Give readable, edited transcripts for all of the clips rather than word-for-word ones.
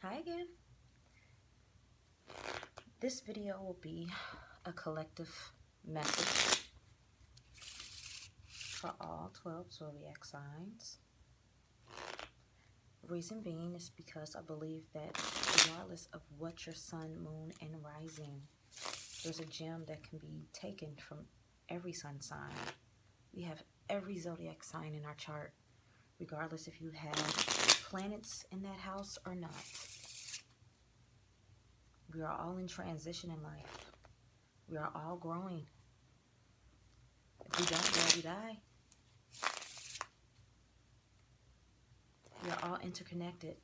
Hi again. This video will be a collective message for all 12 zodiac signs. Reason being is because I believe that regardless of what your sun, moon, and rising, there's a gem that can be taken from every sun sign. We have every zodiac sign in our chart, regardless if you have planets in that house or not. We are all in transition in life. We are all growing. If we don't grow, we die. We are all interconnected.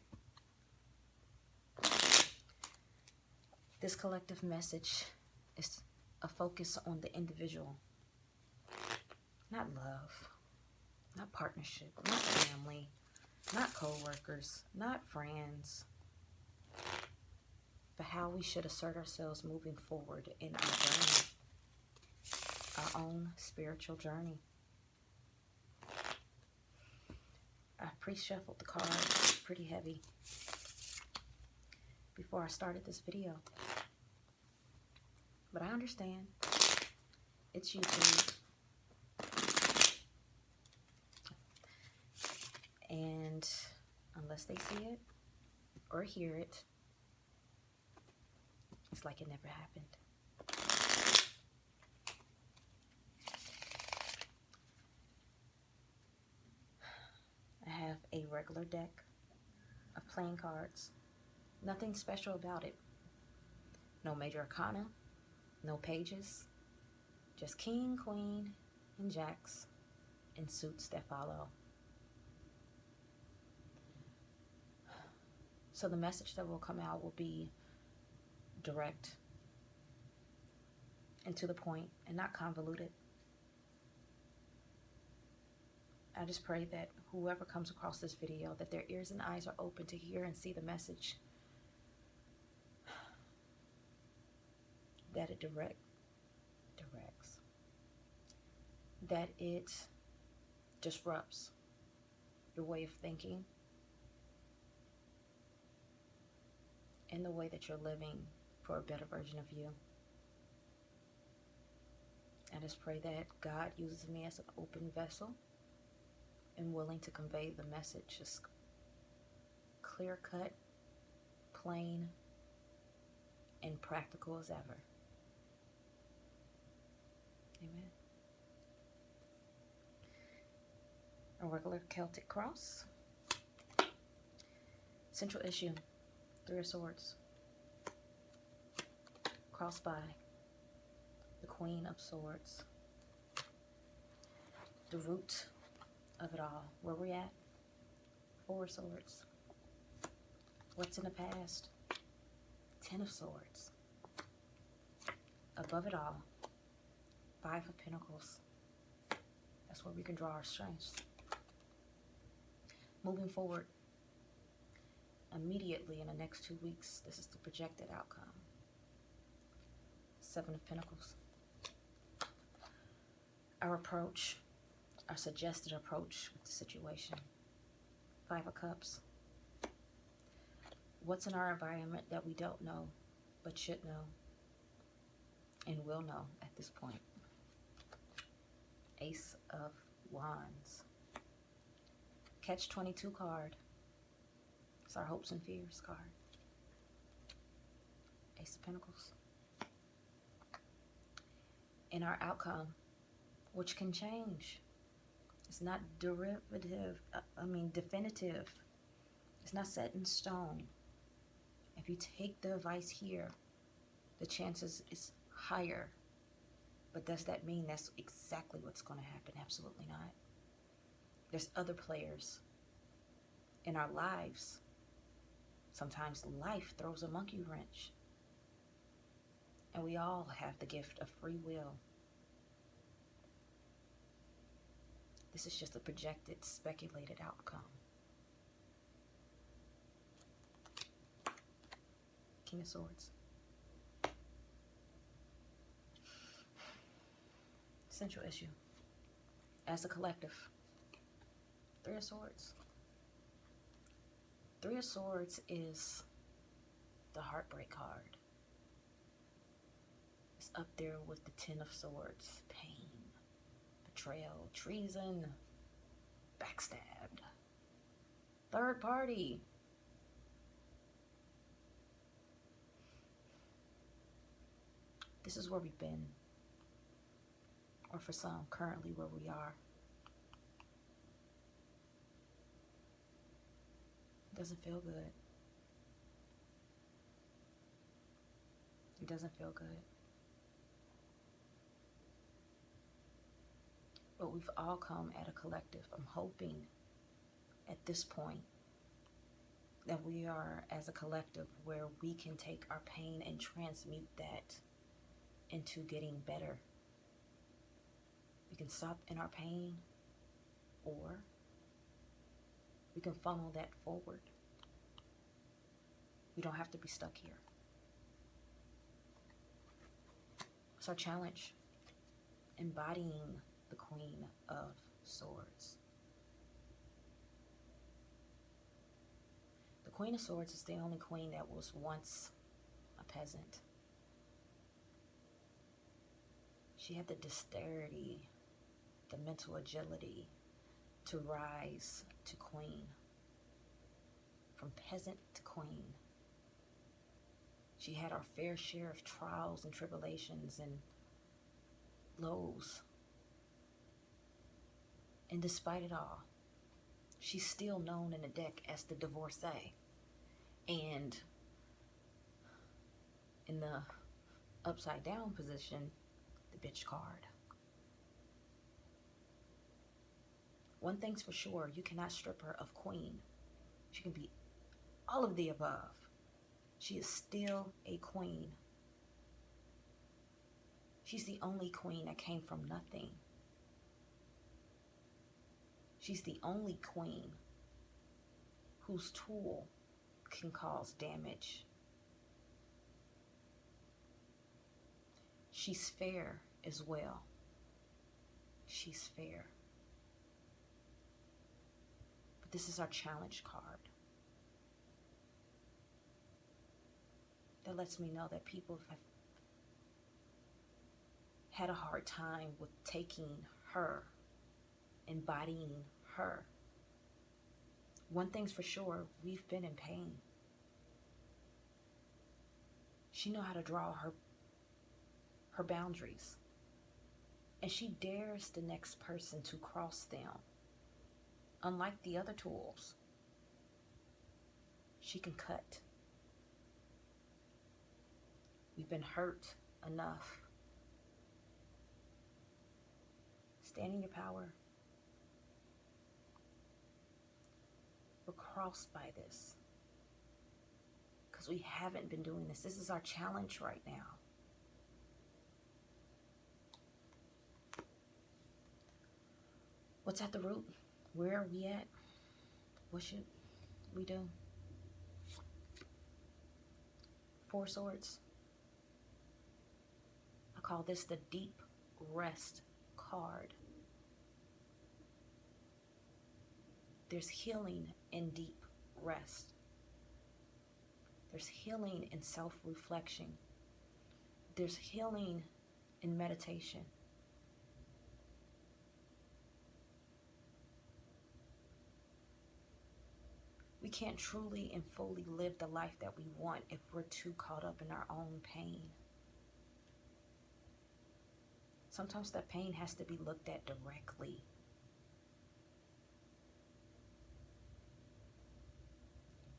This collective message is a focus on the individual. Not love, not partnership, not family, not co-workers, not friends, but how we should assert ourselves moving forward in our journey, our own spiritual journey. I pre-shuffled the cards pretty heavy before I started this video, but I understand. It's YouTube. And unless they see it or hear it, it's like it never happened. I have a regular deck of playing cards. Nothing special about it. No major arcana, no pages, just king, queen, and jacks, and suits that follow. So the message that will come out will be direct and to the point and not convoluted. I just pray that whoever comes across this video, that their ears and eyes are open to hear and see the message, that it directs, that it disrupts your way of thinking and the way that you're living for a better version of you. I just pray that God uses me as an open vessel and willing to convey the message as clear cut, plain, and practical as ever. Amen. A regular Celtic cross. Central issue, 3 of Swords. Crossed by the Queen of Swords. The root of it all. Where we at? 4 of Swords. What's in the past? 10 of Swords. Above it all, 5 of Pentacles. That's where we can draw our strengths. Moving forward, immediately in the next 2 weeks, this is the projected outcome. 7 of Pentacles. Our approach, our suggested approach with the situation. 5 of Cups. What's in our environment that we don't know, but should know, and will know at this point. Ace of Wands. Catch-22 card. It's our hopes and fears card. Ace of Pentacles. In our outcome, which can change. It's not definitive. It's not set in stone. If you take the advice here, the chances is higher. But does that mean that's exactly what's going to happen? Absolutely not. There's other players in our lives. Sometimes life throws a monkey wrench. And we all have the gift of free will. This is just a projected, speculated outcome. King of Swords. Central issue. As a collective. 3 of Swords. 3 of Swords is the Heartbreak card. It's up there with the Ten of Swords. Pain, betrayal, treason, backstabbed, third party. This is where we've been, or for some, currently where we are. It doesn't feel good. It doesn't feel good. But we've all come at a collective. I'm hoping at this point that we are as a collective where we can take our pain and transmute that into getting better. We can stop in our pain, or we can funnel that forward. We don't have to be stuck here. It's our challenge, embodying the Queen of Swords. The Queen of Swords is the only queen that was once a peasant. She had the dexterity, the mental agility to rise to queen. From peasant to queen. She had our fair share of trials and tribulations and lows. And despite it all, she's still known in the deck as the divorcee. And in the upside down position, the bitch card. One thing's for sure, you cannot strip her of queen. She can be all of the above. She is still a queen. She's the only queen that came from nothing. She's the only queen whose tool can cause damage. She's fair as well. She's fair. But this is our challenge card. That lets me know that people have had a hard time with taking her, embodying her. One thing's for sure, we've been in pain. She knows how to draw her boundaries. And she dares the next person to cross them. Unlike the other tools, she can cut. We've been hurt enough. Stand in your power. We're crossed by this. Because we haven't been doing this. This is our challenge right now. What's at the root? Where are we at? What should we do? Four Swords. I call this the Deep Rest card. There's healing in deep rest. There's healing in self-reflection. There's healing in meditation. We can't truly and fully live the life that we want if we're too caught up in our own pain. Sometimes that pain has to be looked at directly.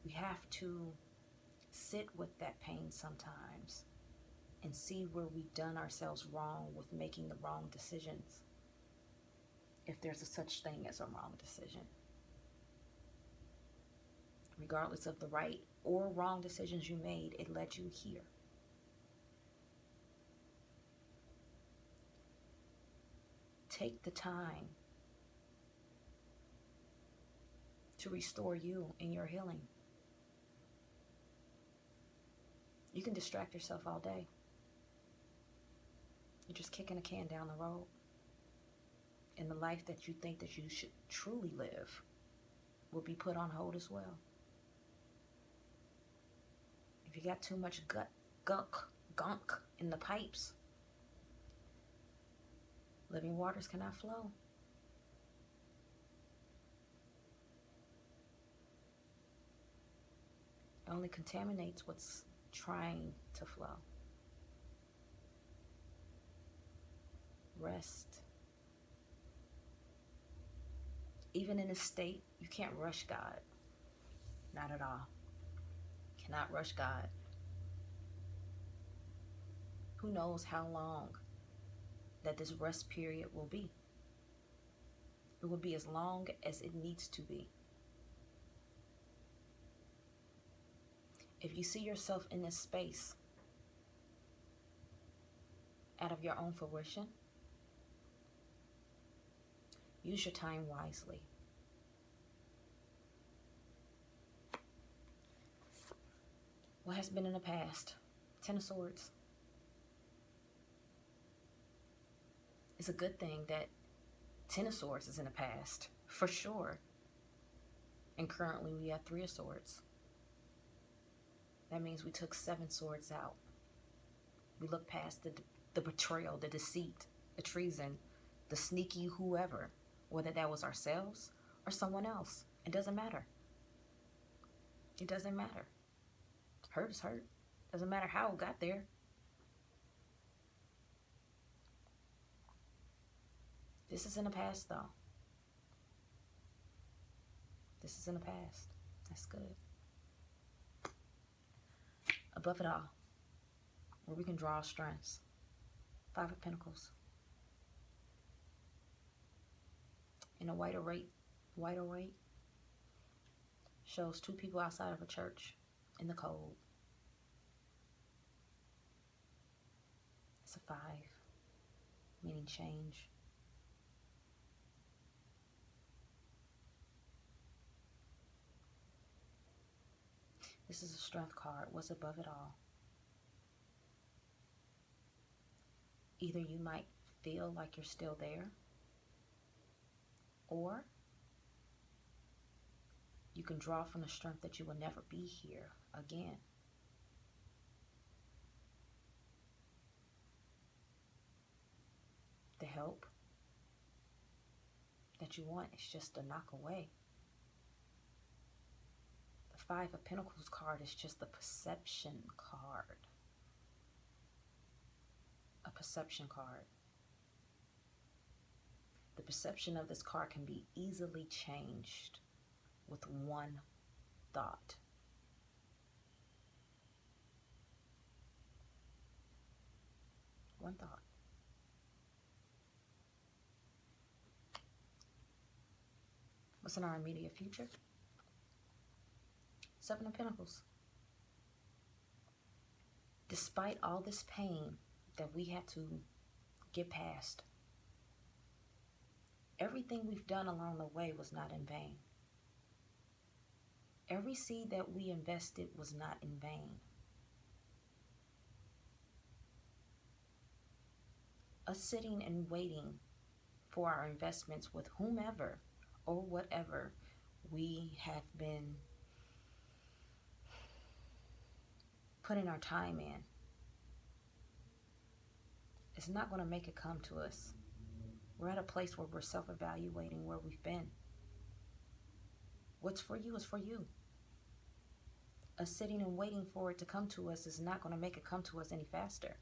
We have to sit with that pain sometimes and see where we've done ourselves wrong with making the wrong decisions. If there's a such thing as a wrong decision. Regardless of the right or wrong decisions you made, it led you here. Take the time to restore you in your healing. You can distract yourself all day. You're just kicking a can down the road. And the life that you think that you should truly live will be put on hold as well. If you got too much gunk in the pipes, living waters cannot flow. It only contaminates what's trying to flow. Rest. Even in a state, you can't rush God. Not at all. Cannot rush God. Who knows how long that this rest period will be? It will be as long as it needs to be. If you see yourself in this space out of your own fruition, use your time wisely. What has been in the past? Ten of Swords. It's a good thing that Ten of Swords is in the past, for sure. And currently we have Three of Swords. That means we took 7 swords out. We looked past the betrayal, the deceit, the treason, the sneaky whoever, whether that was ourselves or someone else. It doesn't matter. It doesn't matter. Hurt is hurt. Doesn't matter how it got there. This is in the past, though. This is in the past. That's good. Above it all, where we can draw our strengths. 5 of Pentacles. In a white rate shows 2 people outside of a church in the cold. It's a 5, meaning change. This is a strength card. What's above it all? Either you might feel like you're still there, or you can draw from the strength that you will never be here again. The help that you want is just a knock away. The 5 of Pentacles card is just the perception card. A perception card. The perception of this card can be easily changed with one thought. One thought. What's in our immediate future? 7 of Pentacles. Despite all this pain that we had to get past, everything we've done along the way was not in vain. Every seed that we invested was not in vain. Us sitting and waiting for our investments with whomever or whatever we have been putting our time in, it's not going to make it come to us. We're at a place where we're self-evaluating where we've been. What's for you is for you. Us sitting and waiting for it to come to us is not going to make it come to us any faster.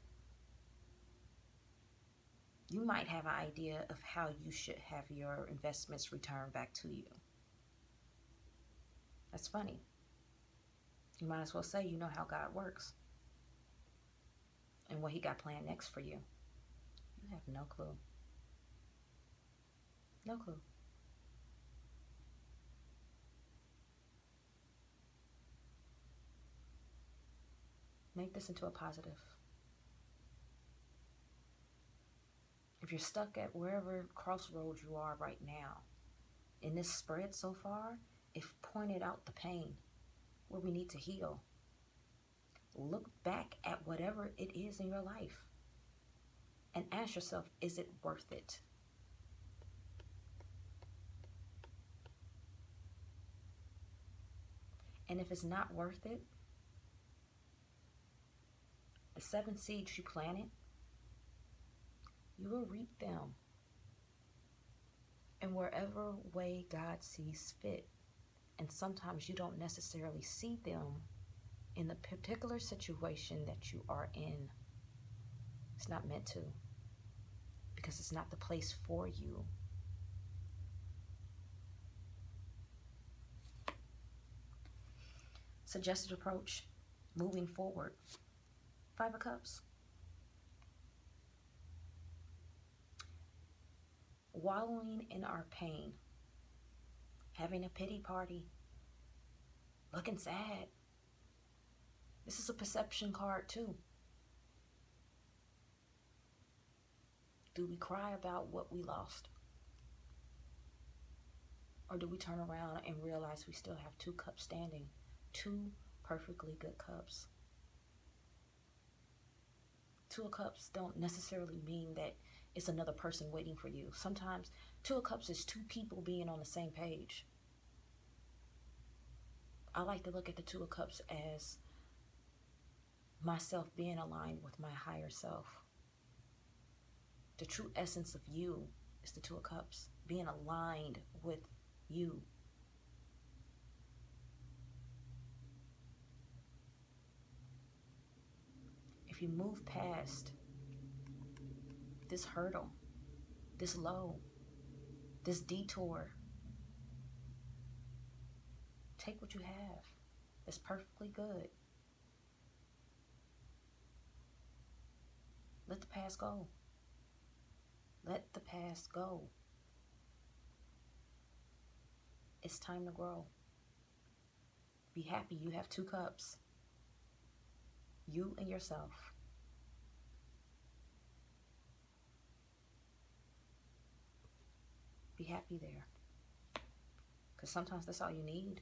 You might have an idea of how you should have your investments returned back to you. That's funny. You might as well say you know how God works and what he got planned next for you. You have no clue. No clue. Make this into a positive. If you're stuck at wherever crossroads you are right now, in this spread so far, it pointed out the pain where we need to heal. Look back at whatever it is in your life and ask yourself, is it worth it? And if it's not worth it, The 7 seeds you planted, you will reap them in wherever way God sees fit. And sometimes you don't necessarily see them in the particular situation that you are in. It's not meant to, because it's not the place for you. Suggested approach, moving forward. 5 of Cups. Wallowing in our pain. Having a pity party. Looking sad. This is a perception card too. Do we cry about what we lost? Or do we turn around and realize we still have 2 cups standing? 2 perfectly good cups. 2 of Cups don't necessarily mean that it's another person waiting for you. Sometimes 2 of Cups is 2 people being on the same page. I like to look at the 2 of Cups as myself being aligned with my higher self. The true essence of you is the 2 of Cups, being aligned with you. If you move past this hurdle, this low, this detour, take what you have. It's perfectly good. Let the past go. Let the past go. It's time to grow. Be happy you have 2 cups. You and yourself. Be happy there. Because sometimes that's all you need,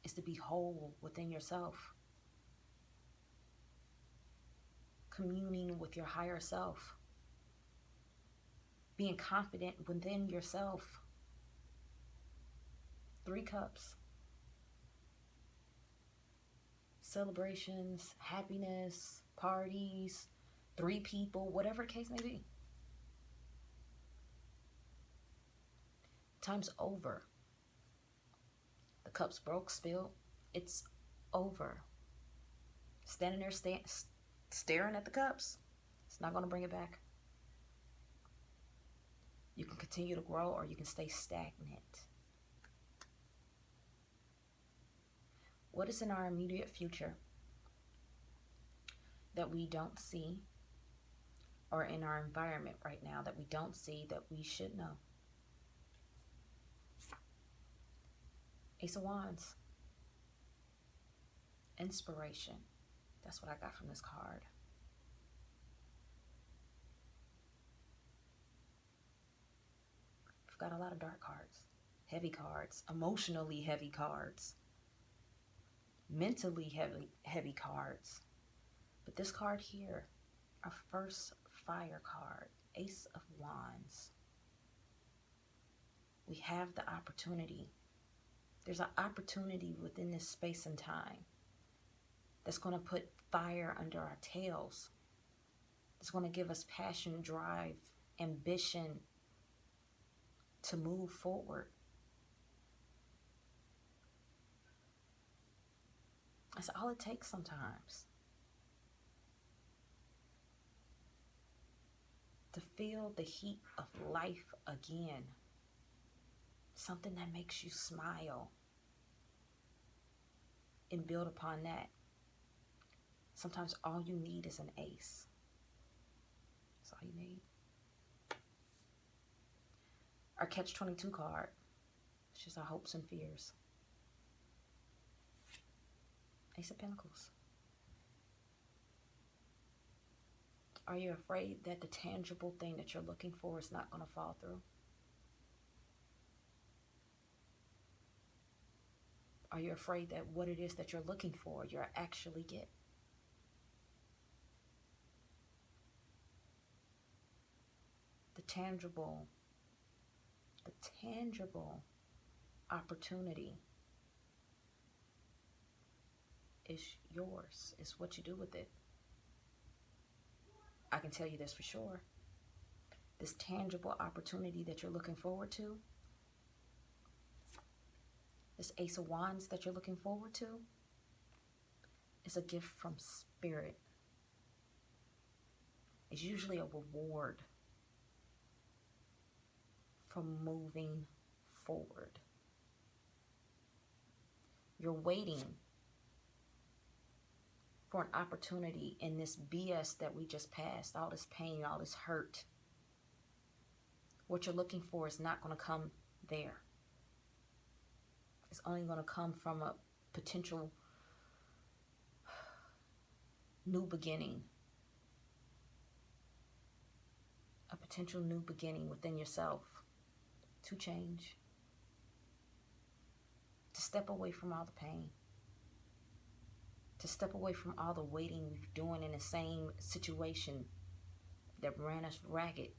is to be whole within yourself. Communing with your higher self. Being confident within yourself. 3 cups. Celebrations, happiness, parties, 3 people, whatever the case may be. Time's over. The cups broke, spilled. It's over. Standing there staring at the cups, it's not going to bring it back. You can continue to grow, or you can stay stagnant. What is in our immediate future that we don't see, or in our environment right now that we don't see, that we should know? Ace of Wands. Inspiration. That's what I got from this card. We've got a lot of dark cards, heavy cards, emotionally heavy cards, mentally heavy cards. But this card here, our first fire card, Ace of Wands. We have the opportunity. There's an opportunity within this space and time that's going to put fire under our tails. It's going to give us passion, drive, ambition to move forward. That's all it takes sometimes. To feel the heat of life again. Something that makes you smile. And build upon that. Sometimes all you need is an ace. That's all you need. Our Catch-22 card. It's just our hopes and fears. Ace of Pentacles. Are you afraid that the tangible thing that you're looking for is not going to fall through? Are you afraid that what it is that you're looking for, you'll actually get? The tangible opportunity is yours. It's what you do with it. I can tell you this for sure. This tangible opportunity that you're looking forward to, this Ace of Wands that you're looking forward to, is a gift from Spirit. It's usually a reward for moving forward. You're waiting for an opportunity in this BS that we just passed, all this pain, all this hurt. What you're looking for is not going to come there. It's only going to come from a potential new beginning. A potential new beginning within yourself to change. To step away from all the pain. To step away from all the waiting we've doing in the same situation that ran us ragged.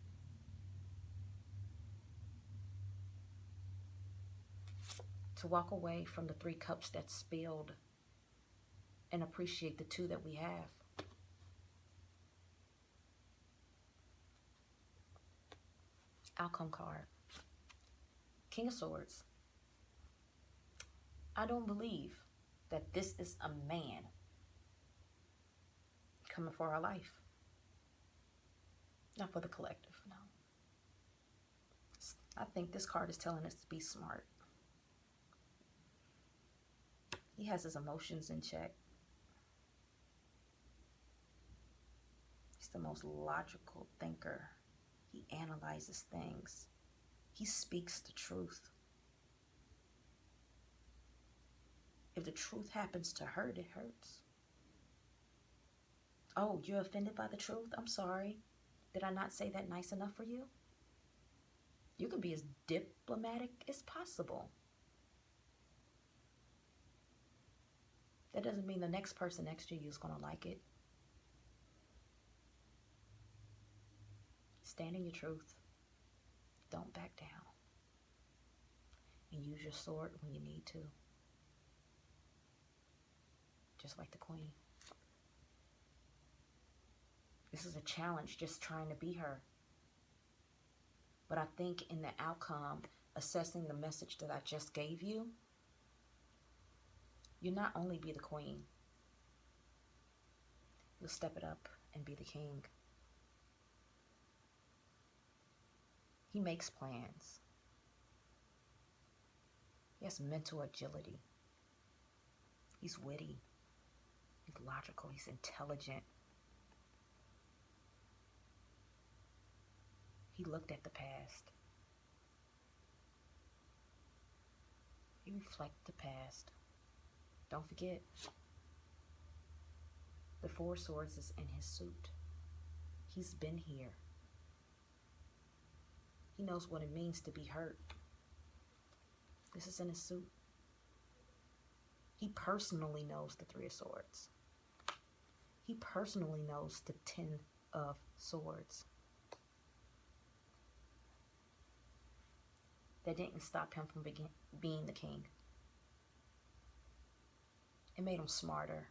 To walk away from the 3 cups that spilled and appreciate the 2 that we have. Outcome card. King of Swords. I don't believe that this is a man coming for our life. Not for the collective, no. I think this card is telling us to be smart. He has his emotions in check. He's the most logical thinker. He analyzes things. He speaks the truth. If the truth happens to hurt, it hurts. Oh, you're offended by the truth? I'm sorry. Did I not say that nice enough for you? You can be as diplomatic as possible. That doesn't mean the next person next to you is going to like it. Stand in your truth. Don't back down. And use your sword when you need to. Just like the Queen. This is a challenge, just trying to be her. But I think in the outcome, assessing the message that I just gave you, you'll not only be the Queen, you'll step it up and be the King. He makes plans. He has mental agility. He's witty. He's logical. He's intelligent. He looked at the past. He reflected the past. Don't forget, the 4 swords is in his suit. He's been here. He knows what it means to be hurt. This is in his suit. He personally knows the 3 of swords. He personally knows the 10 of swords. That didn't stop him from being the king. It made him smarter.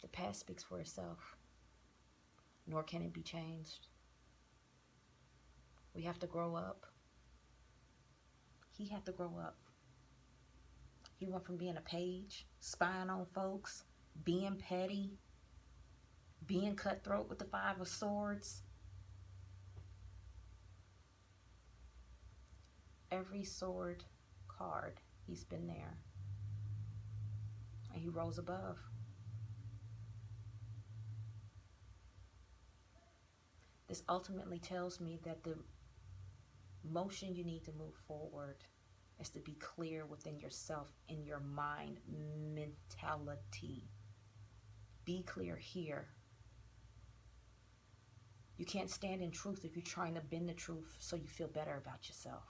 The past speaks for itself, nor can it be changed. We have to grow up. He had to grow up. He went from being a page, spying on folks, being petty, being cutthroat with the 5 of swords. Every sword card, he's been there. And he rose above. This ultimately tells me that the motion you need to move forward is to be clear within yourself, in your mind, mentality. Be clear here. You can't stand in truth if you're trying to bend the truth so you feel better about yourself.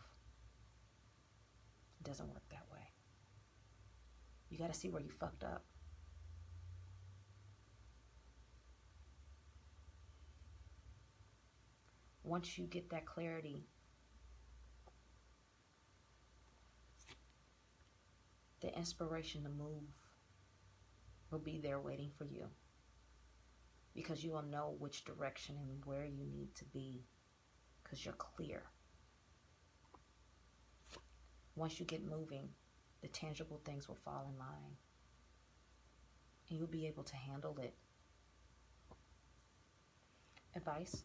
It doesn't work that way. You got to see where you fucked up. Once you get that clarity, The inspiration to move will be there waiting for you, because you will know which direction and where you need to be, because you're clear. Once you get moving, the tangible things will fall in line, and you'll be able to handle it. Advice: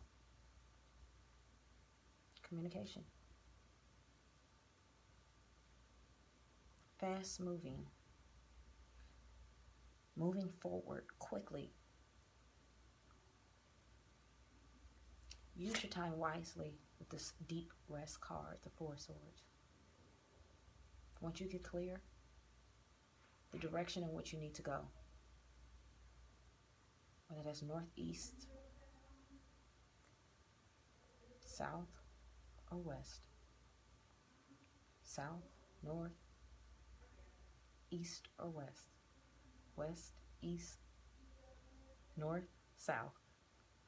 communication. Fast moving, moving forward quickly. Use your time wisely with this deep rest card, the Four of Swords. Once you get clear, the direction in which you need to go, whether that's northeast, south, or west, south, north, east, or west, west, east, north, south,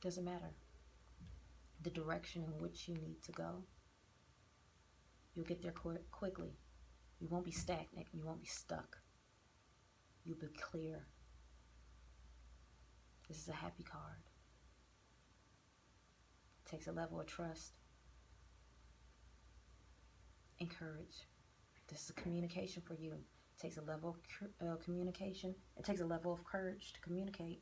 doesn't matter. The direction in which you need to go, you'll get there quickly. You won't be stagnant. You won't be stuck. You'll be clear. This is a happy card. It takes a level of trust and courage. This is a communication for you. It takes a level of communication. It takes a level of courage to communicate.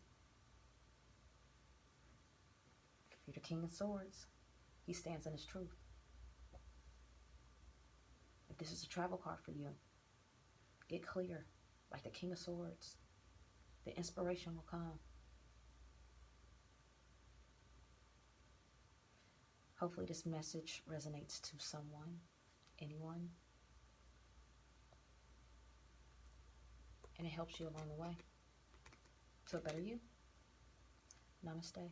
If you're the King of Swords, he stands in his truth. If this is a travel card for you, get clear. Like the King of Swords, the inspiration will come. Hopefully this message resonates to someone, anyone, and it helps you along the way. So better you. Namaste.